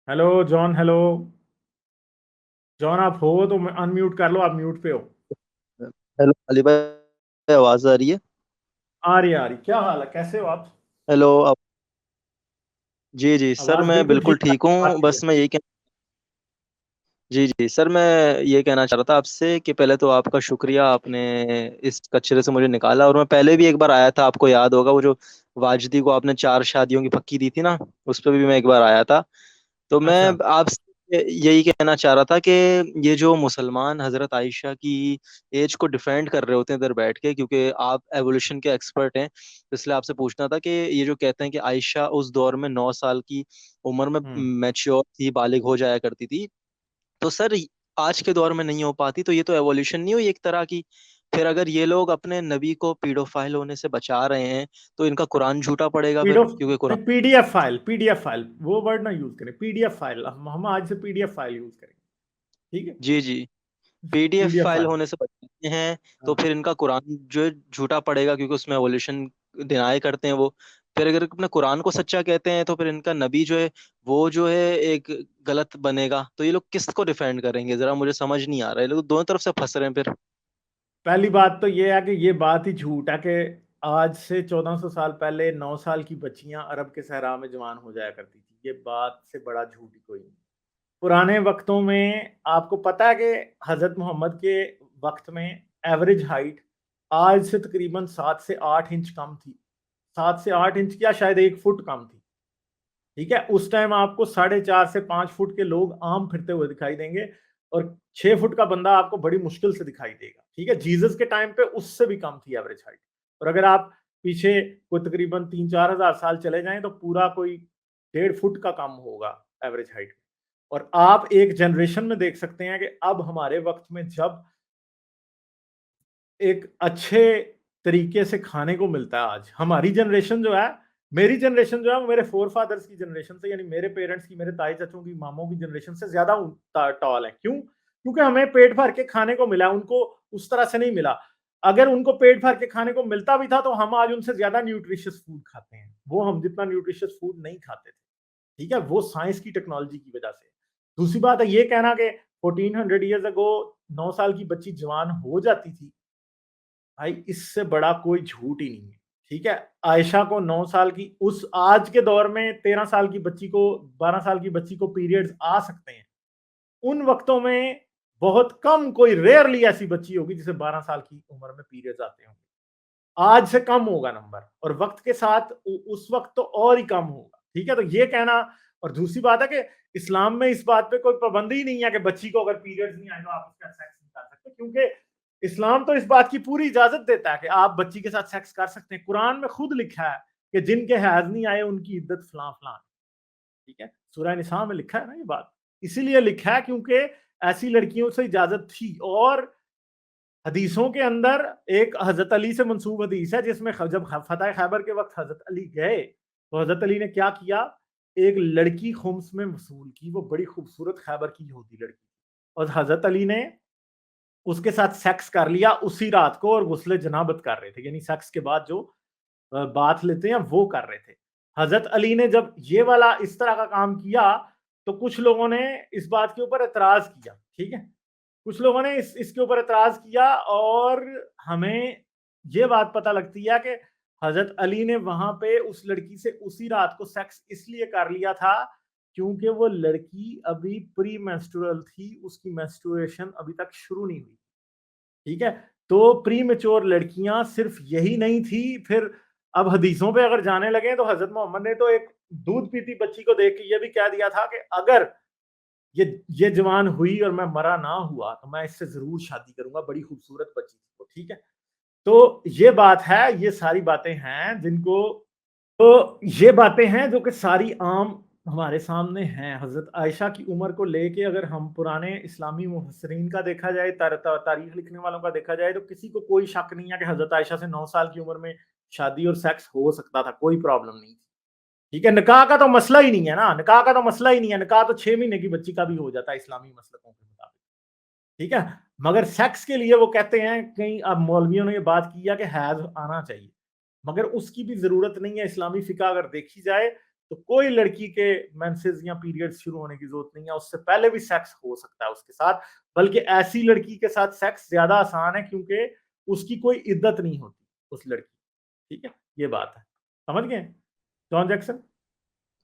Hello John. Hello John, आप हो तो अनम्यूट कर लो। आप म्यूट पे हो। हेलो अली भाई, आवाज आ रही है? आ रही। क्या हाल है? कैसे हो आप? हेलो आप। जी जी सर, आवाज मैं बिल्कुल बिल्कुल ठीक आ ठीक रही है, बात हूँ। क्लियर। बस मैं यही कह जी जी सर, मैं ये कहना चाह रहा था आपसे कि पहले तो आपका शुक्रिया, आपने इस कचरे से मुझे निकाला। और मैं पहले भी एक बार आया था, आपको याद होगा, वो जो वाजदी को आपने 4 शादियों की पक्की दी थी ना, उस पर भी मैं एक बार आया था। तो मैं अच्छा। आपसे यही कहना चाह रहा था कि ये जो मुसलमान हजरत आयशा की एज को डिफेंड कर रहे होते हैं इधर बैठ के, क्योंकि आप एवोल्यूशन के एक्सपर्ट हैं, तो इसलिए आपसे पूछना था कि ये जो कहते हैं कि आयशा उस दौर में 9 साल की उम्र में हम्म। मैच्योर थी, बालिग हो जाया करती थी, तो सर आज के दौर में नहीं हो पाती, तो ये तो एवोल्यूशन नहीं हुई एक तरह की? फिर अगर ये लोग अपने नबी को पीडोफाइल होने से बचा रहे हैं, तो इनका कुरान झूठा पड़ेगा फिर, पीडीएफ क्योंकि कुरान। नहीं, पीडीएफ फाइल वो वर्ड ना यूज करें। पीडीएफ फाइल, हम आज से पीडीएफ फाइल यूज करेंगे। ठीक है। जी जी, पीडीएफ पीडीएफ फाइल फाइल। होने से बचाते हैं, तो हाँ। फिर इनका कुरान जो है झूठा पड़ेगा, क्योंकि उसमें एवोल्यूशन डिनाई करते हैं वो। फिर अगर अपने कुरान को सच्चा कहते हैं, तो फिर इनका नबी जो है वो जो है एक गलत बनेगा। तो ये लोग किसको डिफेंड करेंगे? जरा मुझे समझ नहीं आ रहा है, ये लोग दोनों तरफ से फंस रहे हैं फिर। पहली बात तो ये है कि ये बात ही झूठ है कि आज से 1400 साल पहले 9 साल की बच्चियां अरब के सहरा में जवान हो जाया करती थी। ये बात से बड़ा झूठ ही कोई नहीं। पुराने वक्तों में आपको पता है कि हजरत मोहम्मद के वक्त में एवरेज हाइट आज से तकरीबन 7 से 8 इंच कम थी। 7 से 8 इंच या शायद 1 फुट कम थी। ठीक है। उस टाइम आपको 4.5 से 5 फुट के लोग आम फिरते हुए दिखाई देंगे, और 6 फुट का बंदा आपको बड़ी मुश्किल से दिखाई देगा। ठीक है। जीसस के टाइम पे उससे भी कम थी एवरेज हाइट। और अगर आप पीछे कोई तकरीबन 3-4 हज़ार साल चले जाएं तो पूरा कोई 1.5 फुट का कम होगा एवरेज हाइट। और आप एक जनरेशन में देख सकते हैं कि अब हमारे वक्त में जब एक अच्छे तरीके से खाने को मिलता है, आज हमारी जनरेशन जो है, मेरी जनरेशन जो है वो मेरे फोर फादर्स की जनरेशन से, यानी मेरे पेरेंट्स की, मेरे ताई चाचों की, मामों की जनरेशन से ज्यादा टॉल है। क्यों? क्योंकि हमें पेट भर के खाने को मिला, उनको उस तरह से नहीं मिला। अगर उनको पेट भर के खाने को मिलता भी था तो हम आज उनसे ज्यादा न्यूट्रिशियस फूड खाते हैं, वो हम जितना न्यूट्रिशियस फूड नहीं खाते थे। ठीक है। वो साइंस की टेक्नोलॉजी की वजह से। दूसरी बात है ये कहना कि 1400 ईयर्स अगो 9 साल की बच्ची जवान हो जाती थी, भाई इससे बड़ा कोई झूठ ही नहीं है। ठीक है। आयशा को 9 साल की, उस आज के दौर में 13 साल की बच्ची को, 12 साल की बच्ची को पीरियड्स आ सकते हैं। उन वक्तों में बहुत कम, कोई रेयरली ऐसी बच्ची होगी जिसे 12 साल की उम्र में पीरियड्स आते होंगे। आज से कम होगा नंबर, और वक्त के साथ उस वक्त तो और ही कम होगा। ठीक है। तो ये कहना, और दूसरी बात है कि इस्लाम में इस बात पे कोई पाबंदी ही नहीं है कि बच्ची को अगर पीरियड्स नहीं आए तो आप उसका सेक्स नहीं कर सकते, क्योंकि इस्लाम तो इस बात की पूरी इजाजत देता है कि आप बच्ची के साथ सेक्स कर सकते हैं। कुरान में खुद लिखा है कि जिनके हैज नहीं आए उनकी इद्दत फलां फलां। ठीक है। सूरह निसा में लिखा है ना ये बात। इसीलिए लिखा है क्योंकि ऐसी लड़कियों से इजाजत थी। और हदीसों के अंदर एक हजरत अली से मंसूब हदीस है जिसमें जब फतेह खैबर के वक्त हजरत अली गए तो हजरत अली ने क्या किया, एक लड़की खुम्स में वसूल की। वो बड़ी खूबसूरत खैबर की यहूदी लड़की, और हजरत अली ने उसके साथ सेक्स कर लिया उसी रात को, और गुस्ले जनाबत कर रहे थे, यानी सेक्स के बाद जो बात लेते हैं वो कर रहे थे। हजरत अली ने जब ये वाला इस तरह का काम किया तो कुछ लोगों ने इस बात के ऊपर एतराज किया। ठीक है। कुछ लोगों ने इसके ऊपर एतराज किया, और हमें ये बात पता लगती है कि हजरत अली ने वहां पे उस लड़की से उसी रात को सेक्स इसलिए कर लिया था क्योंकि वो लड़की अभी प्री मेंस्ट्रुअल थी, उसकी मेंस्ट्रुएशन अभी तक शुरू नहीं हुई। ठीक है। तो प्री मेच्योर लड़कियां सिर्फ यही नहीं थी। फिर अब हदीसों पे अगर जाने लगे तो हजरत मोहम्मद ने तो एक दूध पीती बच्ची को देख के ये भी कह दिया था कि अगर ये जवान हुई और मैं मरा ना हुआ तो मैं इससे जरूर शादी करूंगा, बड़ी खूबसूरत बच्ची थी वो। ठीक है। तो ये बात है, ये सारी बातें हैं जिनको, तो ये बातें हैं जो कि सारी आम हमारे सामने हैं। हजरत आयशा की उम्र को लेके अगर हम पुराने इस्लामी मुफस्सिरीन का देखा जाए, तारीख लिखने वालों का देखा जाए, तो किसी को कोई शक नहीं है कि हजरत आयशा से 9 साल की उम्र में शादी और सेक्स हो सकता था, कोई प्रॉब्लम नहीं। ठीक है। निकाह का तो मसला ही नहीं है ना, निकाह का तो मसला ही नहीं है। निकाह तो 6 महीने की बच्ची का भी हो जाता है इस्लामी मसलकों के मुताबिक। ठीक है। मगर सेक्स के लिए वो कहते हैं, कहीं अब मौलवियों ने ये बात की है कि हैज आना चाहिए, मगर उसकी भी जरूरत नहीं है। इस्लामी फिका अगर देखी जाए तो कोई लड़की के मेंसेस या पीरियड्स शुरू होने की जरूरत नहीं है, उससे पहले भी सेक्स हो सकता है उसके साथ, बल्कि ऐसी लड़की के साथ सेक्स ज्यादा आसान है क्योंकि उसकी कोई इद्दत नहीं होती उस लड़की, ठीक है, ये बात है, समझ गए जॉन जैक्सन?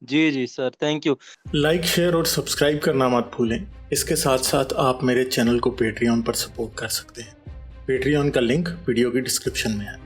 जी जी sir, thank you. Like, share और सब्सक्राइब करना मत भूलें। इसके साथ साथ आप मेरे चैनल को पेट्रियन पर सपोर्ट कर सकते हैं। पेट्रियन का लिंक वीडियो की डिस्क्रिप्शन में है।